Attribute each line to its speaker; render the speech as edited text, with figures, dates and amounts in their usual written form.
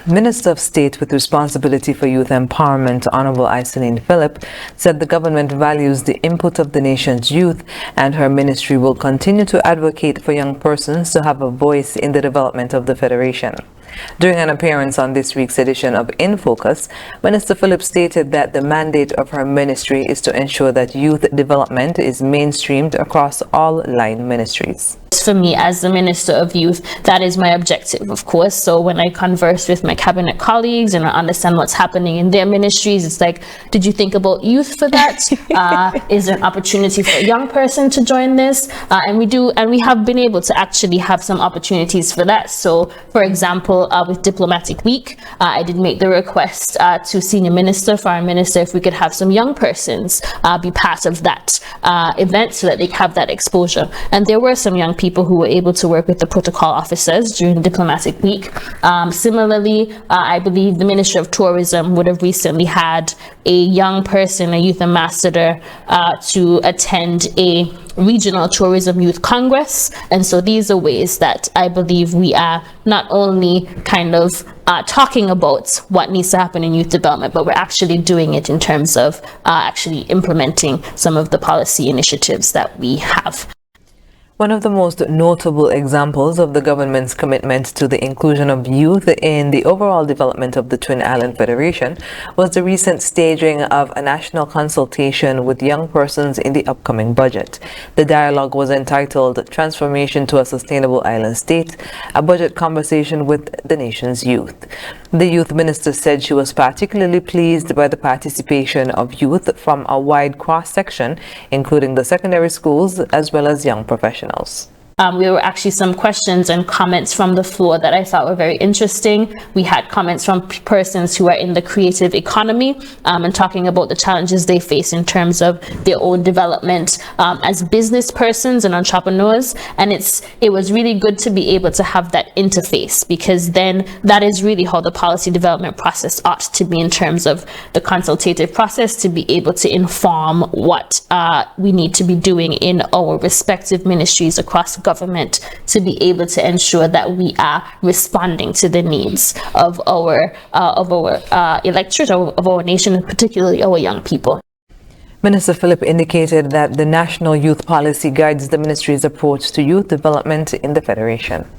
Speaker 1: Minister of State with responsibility for youth empowerment, Honourable Isalean Phillip, said the government values the input of the nation's youth, and her ministry will continue to advocate for young persons to have a voice in the development of the Federation. During an appearance on this week's edition of In Focus, Minister Phillip stated that the mandate of her ministry is to ensure that youth development is mainstreamed across all line ministries.
Speaker 2: For me, as the Minister of Youth, that is my objective, of course. So when I converse with my cabinet colleagues and I understand what's happening in their ministries, it's like, did you think about youth for that? Is there an opportunity for a young person to join this? And we have been able to actually have some opportunities for that. So, for example, with Diplomatic Week, I did make the request to Senior Minister, Foreign Minister, if we could have some young persons be part of that event so that they have that exposure. And there were some young people who were able to work with the protocol officers during Diplomatic Week. Similarly, I believe the Ministry of Tourism would have recently had a young person, a youth ambassador, to attend a regional tourism youth congress. And so these are ways that I believe we are not only kind of talking about what needs to happen in youth development, but we're actually doing it in terms of actually implementing some of the policy initiatives that we have.
Speaker 1: One of the most notable examples of the government's commitment to the inclusion of youth in the overall development of the Twin Island Federation was the recent staging of a national consultation with young persons in the upcoming budget. The dialogue was entitled Transformation to a Sustainable Island State, a budget conversation with the nation's youth. The youth minister said she was particularly pleased by the participation of youth from a wide cross-section, including the secondary schools as well as young professionals. There
Speaker 2: were actually some questions and comments from the floor that I thought were very interesting. We had comments from persons who are in the creative economy and talking about the challenges they face in terms of their own development as business persons and entrepreneurs. And it was really good to be able to have that interface, because then that is really how the policy development process ought to be in terms of the consultative process, to be able to inform what we need to be doing in our respective ministries across government, to be able to ensure that we are responding to the needs of our electorate, of our nation, and particularly our young people.
Speaker 1: Minister Phillip indicated that the National Youth Policy guides the ministry's approach to youth development in the Federation.